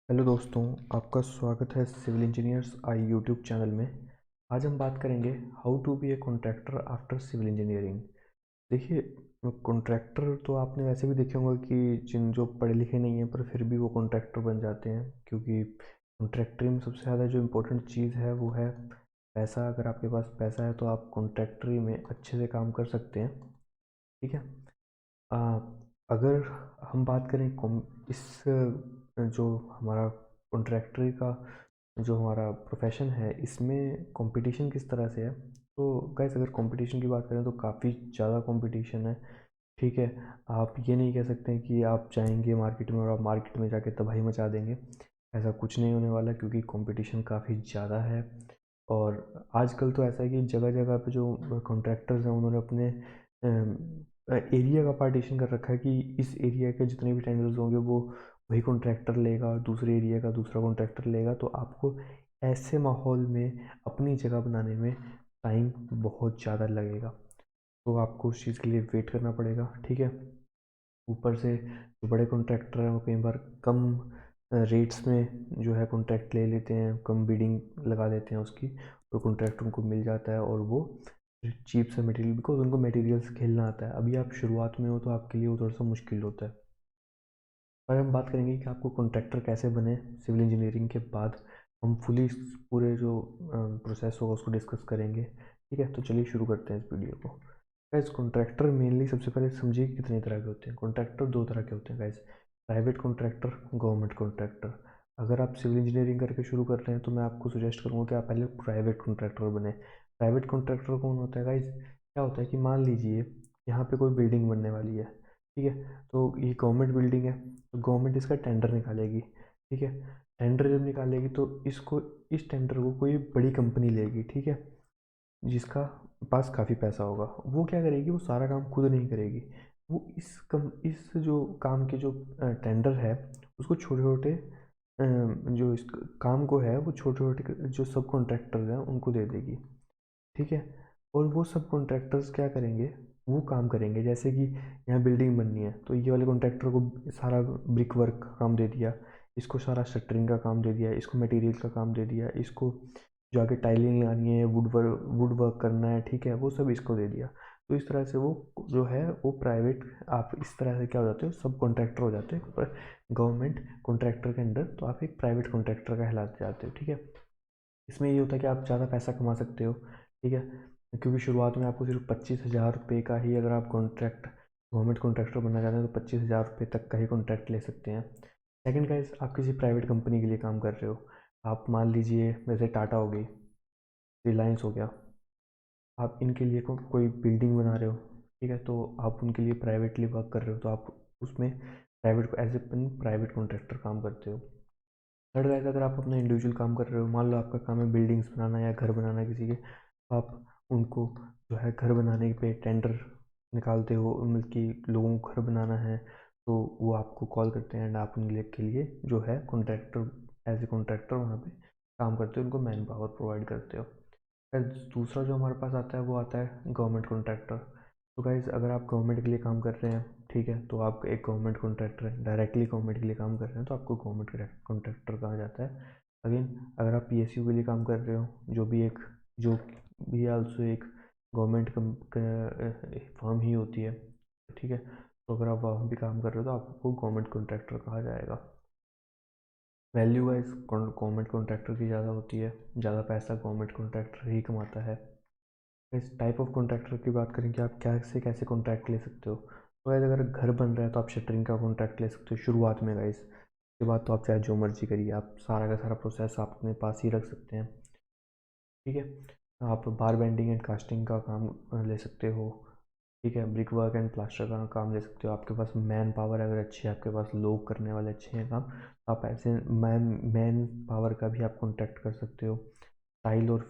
Hello दोस्तों, आपका स्वागत है civil engineers I YouTube channel में। आज हम बात करेंगे how to be a contractor after civil engineering. देखिए, कॉन्ट्रैक्टर तो आपने वैसे भी देखे होंगे कि जिन जो पढ़े लिखे नहीं हैं पर फिर भी वो कॉन्ट्रैक्टर बन जाते हैं, क्योंकि कॉन्ट्रैक्टरी में सबसे ज़्यादा जो इम्पोर्टेंट चीज़ है वो है पैसा। अगर आपके पास पैसा है तो आप कॉन्ट्रैक्टरी में अच्छे से काम कर सकते हैं। ठीक है। आ, अगर हम बात करें इस जो हमारा कॉन्ट्रैक्टरी का जो हमारा प्रोफेशन है इसमें कंपटीशन किस तरह से है, तो गाइस अगर कंपटीशन की बात करें तो काफ़ी ज़्यादा कंपटीशन है। ठीक है। आप ये नहीं कह सकते हैं कि आप जाएंगे मार्केट में और आप मार्केट में जाके तबाही मचा देंगे। ऐसा कुछ नहीं होने वाला, क्योंकि कंपटीशन काफ़ी ज़्यादा है। और आजकल तो ऐसा है कि जगह जगह पे जो कॉन्ट्रैक्टर्स हैं उन्होंने अपने एरिया का पार्टीशन कर रखा है कि इस एरिया के जितने भी टेंडर्स होंगे वो वही कॉन्ट्रैक्टर लेगा और दूसरे एरिया का दूसरा कॉन्ट्रैक्टर लेगा। तो आपको ऐसे माहौल में अपनी जगह बनाने में टाइम बहुत ज़्यादा लगेगा, तो आपको उस चीज़ के लिए वेट करना पड़ेगा। ठीक है। ऊपर से जो बड़े कॉन्ट्रैक्टर हैं वो कई बार कम रेट्स में जो है कॉन्ट्रैक्ट ले लेते हैं, कम बिडिंग लगा देते हैं उसकी, और कॉन्ट्रैक्ट उनको मिल जाता है और वो चीप से मटेरियल, बिकॉज उनको मटेरियल्स खेलना आता है। अभी आप शुरुआत में हो तो आपके लिए वो थोड़ा सा मुश्किल होता है। और हम बात करेंगे कि आपको कॉन्ट्रैक्टर कैसे बने सिविल इंजीनियरिंग के बाद। हम फुली पूरे जो प्रोसेस होगा उसको डिस्कस करेंगे। ठीक है, तो चलिए शुरू करते हैं इस वीडियो को। गाइस, कॉन्ट्रैक्टर मेनली सबसे पहले समझिए कि कितने तरह के होते हैं। कॉन्ट्रैक्टर दो तरह के होते हैं guys, private contractor, government contractor. अगर आप सिविल इंजीनियरिंग करके शुरू कर रहे हैं तो मैं आपको सजेस्ट करूँगा कि आप पहले प्राइवेट कॉन्ट्रैक्टर बने। प्राइवेट कॉन्ट्रैक्टर कौन होता है गाइस? क्या होता है कि मान लीजिए यहाँ पे कोई बिल्डिंग बनने वाली है। ठीक है। तो ये गवर्नमेंट बिल्डिंग है, तो गवर्नमेंट इसका टेंडर निकालेगी। ठीक है। टेंडर जब निकालेगी तो इसको इस टेंडर को कोई बड़ी कंपनी लेगी। ठीक है। जिसका पास काफ़ी पैसा होगा, वो क्या करेगी, वो सारा काम खुद नहीं करेगी। वो इस जो काम के जो टेंडर है उसको छोटे छोटे जो इस काम को है वो छोटे छोटे जो सब कॉन्ट्रैक्टर्स हैं उनको दे देगी। ठीक है। और वो सब कॉन्ट्रैक्टर्स क्या करेंगे, वो काम करेंगे। जैसे कि यहाँ बिल्डिंग बननी है तो ये वाले कॉन्ट्रैक्टर को सारा ब्रिक वर्क का काम दे दिया, इसको सारा शटरिंग का काम दे दिया, इसको मटेरियल का काम दे दिया, इसको जो आगे टाइलिंग लानी है, वुड वर्क करना है, ठीक है, वो सब इसको दे दिया। तो इस तरह से वो जो है वो प्राइवेट, आप इस तरह से क्या हो जाते हो, सब कॉन्ट्रैक्टर हो जाते हो पर गवर्नमेंट कॉन्ट्रैक्टर के अंडर। तो आप एक प्राइवेट कॉन्ट्रैक्टर कहलाते जाते हो। ठीक है। इसमें ये होता है कि आप ज़्यादा पैसा कमा सकते हो। ठीक है। क्योंकि शुरुआत में आपको सिर्फ 25,000 रुपये का ही, अगर आप कॉन्ट्रैक्ट गवर्नमेंट कॉन्ट्रैक्टर बनना चाहते हैं तो 25,000 रुपये तक का ही कॉन्ट्रैक्ट ले सकते हैं। सेकंड गाइस, आप किसी प्राइवेट कंपनी के लिए काम कर रहे हो। आप मान लीजिए जैसे टाटा हो गई, रिलायंस हो गया, आप इनके लिए कोई बिल्डिंग बना रहे हो। ठीक है। तो आप उनके लिए प्राइवेटली वर्क कर रहे हो, तो आप उसमें private as a private contractor काम करते हो। थर्ड गाइस, अगर आप अपना इंडिविजुअल काम कर रहे हो, मान लो आपका काम है बिल्डिंग्स बनाना या घर बनाना किसी के, तो आप उनको जो है घर बनाने पे टेंडर निकालते हो, मतलब कि लोगों को घर बनाना है तो वो आपको कॉल करते हैं एंड आप के लिए जो है कॉन्ट्रैक्टर, एज ए कॉन्ट्रैक्टर वहाँ पे काम करते हो, उनको मैन पावर प्रोवाइड करते हो। फिर दूसरा जो हमारे पास आता है वो आता है गवर्नमेंट कॉन्ट्रैक्टर। तो गाइज़, अगर आप गवर्नमेंट के लिए काम कर रहे हैं, ठीक है, तो आप एक गवर्नमेंट कॉन्ट्रैक्टर है, डायरेक्टली गवर्नमेंट के लिए काम कर रहे हैं तो आपको गवर्नमेंट कॉन्ट्रैक्टर कहा जाता है। अगेन, अगर आप पीएसयू के लिए काम कर रहे हो, जो भी आल्सो एक गवर्नमेंट फर्म ही होती है। ठीक है। तो अगर आप वहाँ भी काम कर रहे हो तो आपको गवर्नमेंट कॉन्ट्रैक्टर कहा जाएगा। वैल्यू वाइज गवर्नमेंट कॉन्ट्रैक्टर की ज़्यादा होती है, ज़्यादा पैसा गवर्नमेंट कॉन्ट्रैक्टर ही कमाता है। इस टाइप ऑफ कॉन्ट्रैक्टर की बात करें कि आप कैसे कैसे कॉन्ट्रैक्ट ले सकते हो, तो गाइस अगर घर बन रहा है तो आप शटरिंग का कॉन्ट्रैक्ट ले सकते हो शुरुआत में गाइस। उसके बाद तो आप चाहे जो मर्जी करिए, आप सारा का सारा प्रोसेस आप अपने पास ही रख सकते हैं। ठीक है। आप बार बेंडिंग एंड कास्टिंग का काम ले सकते हो। ठीक है। ब्रिक वर्क एंड प्लास्टर का काम ले सकते हो। आपके पास मैन पावर अगर अच्छी है, आपके पास लोग करने वाले अच्छे हैं काम, तो आप ऐसे मैन पावर का भी आप कॉन्ट्रैक्ट कर सकते हो। टाइल और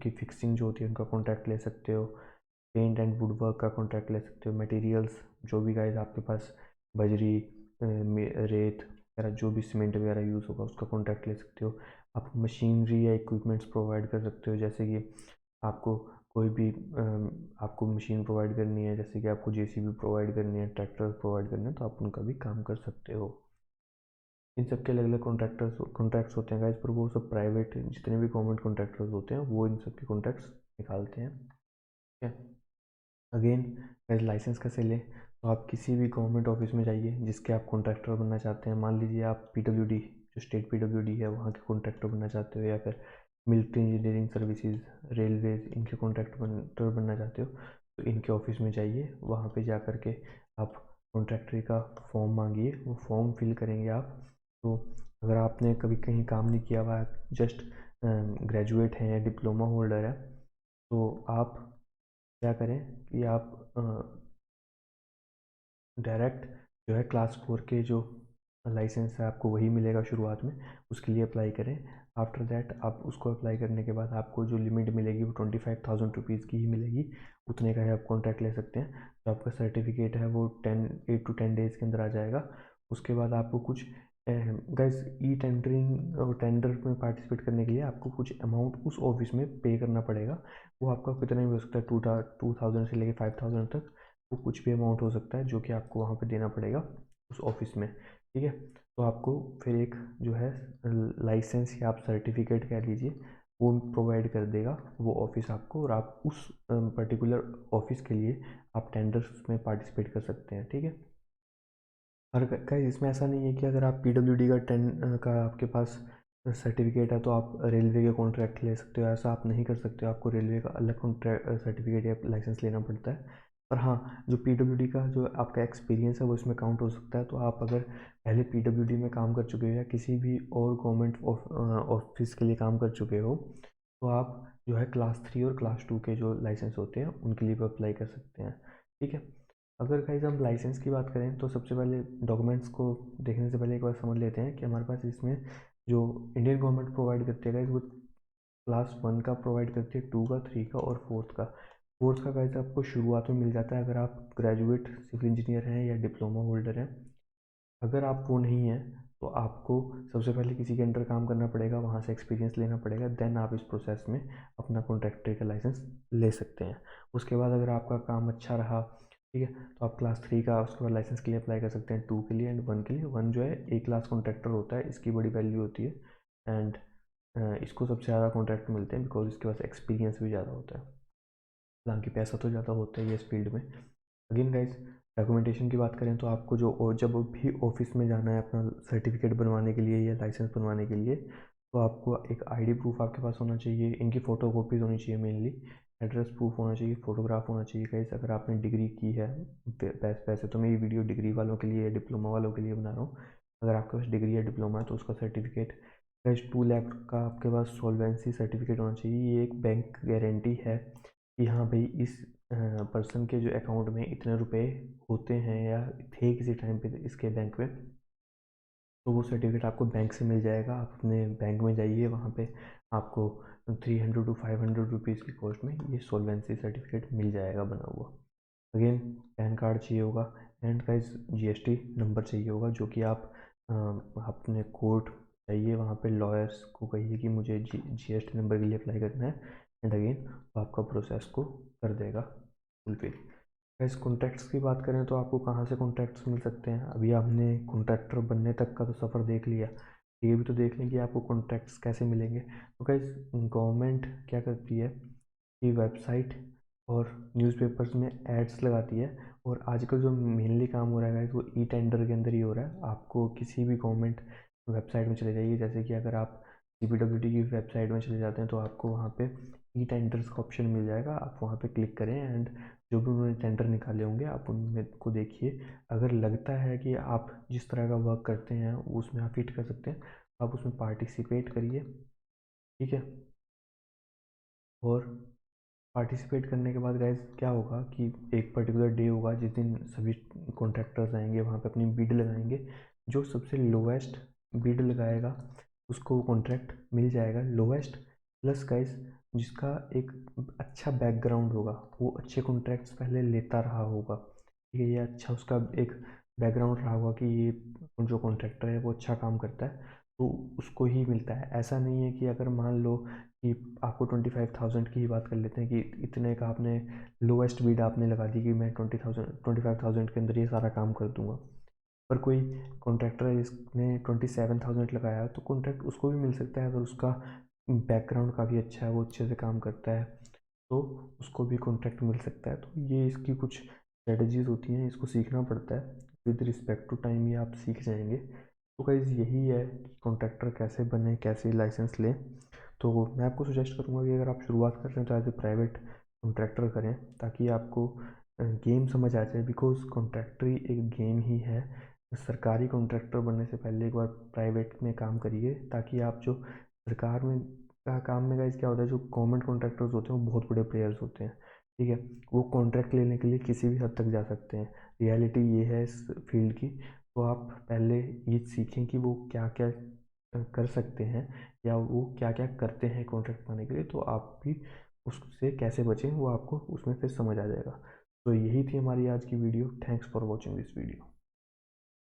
की फिक्सिंग जो होती है उनका कॉन्ट्रैक्ट ले सकते हो। पेंट एंड वुड वर्क का कॉन्ट्रैक्ट ले सकते हो। मटेरियल्स जो भी गाइस आपके पास, बजरी, रेत वगैरह, जो भी सीमेंट वगैरह यूज़ होगा उसका कॉन्ट्रैक्ट ले सकते हो। आप मशीनरी या इक्विपमेंट्स प्रोवाइड कर सकते हो, जैसे कि आपको कोई भी आपको मशीन प्रोवाइड करनी है, जैसे कि आपको जेसीबी प्रोवाइड करनी है, ट्रैक्टर प्रोवाइड करने हैं, तो आप उनका भी काम कर सकते हो। इन सब के अलग अलग कॉन्ट्रैक्ट्स होते हैं गाइस, पर वो सब प्राइवेट जितने भी गवर्नमेंट कॉन्ट्रैक्टर्स होते हैं वो इन सब के कॉन्ट्रैक्ट्स निकालते हैं। ठीक है। अगेन गाइस लाइसेंस कैसे लें, तो आप किसी भी गवर्नमेंट ऑफिस में जाइए जिसके आप कॉन्ट्रैक्टर बनना चाहते हैं। मान लीजिए आप PWD, जो स्टेट PWD है, वहाँ के कॉन्ट्रैक्टर बनना चाहते हो, या फिर मिलिट्री इंजीनियरिंग सर्विसेज, रेलवेज, इनके कॉन्ट्रैक्टर बनना चाहते हो, तो इनके ऑफिस में जाइए। वहाँ पे जा कर के आप कॉन्ट्रैक्टरी का फॉर्म मांगिए, वो फॉर्म फिल करेंगे आप। तो अगर आपने कभी कहीं काम नहीं किया हुआ, जस्ट ग्रेजुएट हैं या डिप्लोमा होल्डर है, तो आप क्या करें कि आप डायरेक्ट जो है क्लास 4 के जो लाइसेंस है आपको वही मिलेगा शुरुआत में, उसके लिए अप्लाई करें। आफ्टर दैट आप उसको अप्लाई करने के बाद आपको जो लिमिट मिलेगी वो 25,000 रुपीज़ की ही मिलेगी। उतने का ही आप कॉन्ट्रैक्ट ले सकते हैं। तो आपका सर्टिफिकेट है वो 8 to 10 डेज़ के अंदर आ जाएगा। उसके बाद आपको कुछ गाइस ई टेंडरिंग और टेंडर में पार्टिसिपेट करने के लिए आपको कुछ अमाउंट उस ऑफिस में पे करना पड़ेगा। वो आपका कितना भी हो सकता है, 2,000 से लेकर 5,000 तक, वो कुछ भी अमाउंट हो सकता है जो कि आपको वहाँ पे देना पड़ेगा उस ऑफिस में। ठीक है। तो आपको फिर एक जो है लाइसेंस या आप सर्टिफिकेट कह लीजिए, वो प्रोवाइड कर देगा वो ऑफिस आपको, और आप उस पर्टिकुलर ऑफिस के लिए आप टेंडर्स में पार्टिसिपेट कर सकते हैं। ठीक है। और गाइस इसमें ऐसा नहीं है कि अगर आप PWD का आपके पास सर्टिफिकेट है तो आप रेलवे के कॉन्ट्रैक्ट ले सकते हो। ऐसा आप नहीं कर सकते हो, आपको रेलवे का अलग कॉन्ट्रैक्ट सर्टिफिकेट या लाइसेंस लेना पड़ता है। पर हाँ, जो PWD का जो आपका एक्सपीरियंस है वो इसमें काउंट हो सकता है। तो आप अगर पहले PWD में काम कर चुके हो या किसी भी और गवर्नमेंट ऑफिस के लिए काम कर चुके हो, तो आप जो है क्लास 3 और क्लास 2 के जो लाइसेंस होते हैं उनके लिए भी अप्लाई कर सकते हैं। ठीक है। अगर गाइस हम लाइसेंस की बात करें तो सबसे पहले डॉक्यूमेंट्स को देखने से पहले एक बार समझ लेते हैं कि हमारे पास इसमें जो इंडियन गवर्नमेंट प्रोवाइड करती है गाइस, वो क्लास 1 का प्रोवाइड करती है, 2 का, 3 का और 4th का। 4th का गाइस आपको शुरुआत में मिल जाता है अगर आप ग्रेजुएट सिविल इंजीनियर हैं या डिप्लोमा होल्डर हैं। अगर आप वो नहीं हैं तो आपको सबसे पहले किसी के अंडर काम करना पड़ेगा, वहाँ से एक्सपीरियंस लेना पड़ेगा, देन आप इस प्रोसेस में अपना कॉन्ट्रैक्टर का लाइसेंस ले सकते हैं। उसके बाद अगर आपका काम अच्छा रहा, ठीक है, तो आप क्लास 3 का उसके बाद लाइसेंस के लिए अप्लाई कर सकते हैं, 2 के लिए एंड 1 के लिए। 1 जो है A क्लास कॉन्ट्रैक्टर होता है, इसकी बड़ी वैल्यू होती है, एंड इसको सबसे ज़्यादा कॉन्ट्रैक्ट मिलते हैं बिकॉज इसके पास एक्सपीरियंस भी ज़्यादा होता है। हालांकि पैसा तो ज़्यादा होता है ये इस फील्ड में। अगेन गाइस डॉक्यूमेंटेशन की बात करें तो आपको जब भी ऑफिस में जाना है अपना सर्टिफिकेट बनवाने के लिए या लाइसेंस बनवाने के लिए, तो आपको एक ID प्रूफ आपके पास होना चाहिए, इनकी फ़ोटो कॉपीज़ होनी चाहिए मेनली, एड्रेस प्रूफ होना चाहिए, फ़ोटोग्राफ होना चाहिए गाइस। अगर आपने डिग्री की है, वैसे तो मैं ये वीडियो डिग्री वालों के लिए, डिप्लोमा वालों के लिए बना रहा हूँ। अगर आपके पास डिग्री या डिप्लोमा है तो उसका सर्टिफिकेट गाइस 2 लाख का आपके पास सॉल्वेंसी सर्टिफिकेट होना चाहिए। ये एक बैंक गारंटी है कि हाँ भाई इस पर्सन के जो अकाउंट में इतने रुपए होते हैं या थे किसी टाइम पे इसके बैंक में, तो वो सर्टिफिकेट आपको बैंक से मिल जाएगा। आप अपने बैंक में जाइए, वहाँ पे आपको 300 to 500 रुपीज़ की कॉस्ट में ये सॉल्वेंसी सर्टिफिकेट मिल जाएगा बना हुआ। अगेन पैन कार्ड चाहिए होगा, एंड गाइस GST नंबर चाहिए होगा, जो कि आप अपने कोर्ट जाइए, वहाँ पे लॉयर्स को कहिए कि मुझे GST नंबर के लिए अप्लाई करना है, एंड अगेन वो आपका प्रोसेस को कर देगा फुलफिल। इस कॉन्ट्रैक्ट्स की बात करें तो आपको कहाँ से कॉन्ट्रैक्ट्स मिल सकते हैं। अभी आपने कॉन्ट्रैक्टर बनने तक का तो सफ़र देख लिया, ये भी तो देख लें कि आपको कॉन्ट्रैक्ट्स कैसे मिलेंगे। तो गाइस गवर्नमेंट क्या करती है कि वेबसाइट और न्यूज़पेपर्स में एड्स लगाती है, और आजकल जो मेनली काम हो रहा है गाइस वो ई टेंडर के अंदर ही हो रहा है। आपको किसी भी गवर्नमेंट वेबसाइट में चले जाइए, जैसे कि अगर आप CPWD की वेबसाइट में चले जाते हैं तो आपको वहाँ पे ई टेंडर्स का ऑप्शन मिल जाएगा। आप वहाँ पे क्लिक करें एंड जो भी उन्होंने टेंडर निकाले होंगे आप उनमें को देखिए। अगर लगता है कि आप जिस तरह का वर्क करते हैं उसमें आप फिट कर सकते हैं, आप उसमें पार्टिसिपेट करिए। ठीक है। और पार्टिसिपेट करने के बाद गाइज क्या होगा कि एक पर्टिकुलर डे होगा जिस दिन सभी कॉन्ट्रैक्टर्स आएंगे, वहाँ पे अपनी बिड लगाएंगे। जो सबसे लोवेस्ट बिड लगाएगा उसको वो कॉन्ट्रैक्ट मिल जाएगा। लोवेस्ट प्लस गाइज जिसका एक अच्छा बैकग्राउंड होगा, वो अच्छे कॉन्ट्रैक्ट्स पहले लेता रहा होगा, ठीक है, ये अच्छा उसका एक बैकग्राउंड रहा होगा कि ये जो कॉन्ट्रैक्टर है वो अच्छा काम करता है, तो उसको ही मिलता है। ऐसा नहीं है कि अगर मान लो कि आपको 25,000 की ही बात कर लेते हैं कि इतने का आपने लोवेस्ट बिड आपने लगा दी कि मैं 20,000 25,000 के अंदर ये सारा काम कर दूंगा, पर कोई कॉन्ट्रैक्टर है जिसने 27,000 लगाया तो कॉन्ट्रैक्ट उसको भी मिल सकता है, अगर उसका बैकग्राउंड काफ़ी अच्छा है, वो अच्छे से काम करता है तो उसको भी कॉन्ट्रैक्ट मिल सकता है। तो ये इसकी कुछ स्ट्रेटजीज़ होती हैं, इसको सीखना पड़ता है। विद रिस्पेक्ट टू टाइम ये आप सीख जाएंगे। तो गाइस यही है कि कॉन्ट्रैक्टर कैसे बने, कैसे लाइसेंस लें। तो मैं आपको सजेस्ट करूँगा कि अगर आप शुरुआत कर रहे हैं तो एज ए प्राइवेट कॉन्ट्रैक्टर करें, ताकि आपको गेम समझ आ जाए। बिकॉज कॉन्ट्रैक्टर एक गेम ही है। सरकारी कॉन्ट्रैक्टर बनने से पहले एक बार प्राइवेट में काम करिए, ताकि आप जो सरकार में का काम में गाइस क्या होता है, जो गवर्नमेंट कॉन्ट्रैक्टर्स होते हैं वो बहुत बड़े प्लेयर्स होते हैं, ठीक है। वो कॉन्ट्रैक्ट लेने के लिए किसी भी हद तक जा सकते हैं। रियलिटी ये है इस फील्ड की। तो आप पहले ये सीखें कि वो क्या क्या कर सकते हैं, या वो क्या क्या करते हैं कॉन्ट्रैक्ट पाने के लिए, तो आप भी उससे कैसे बचें वो आपको उसमें फिर समझ आ जाएगा। तो यही थी हमारी आज की video. Thanks for watching this video.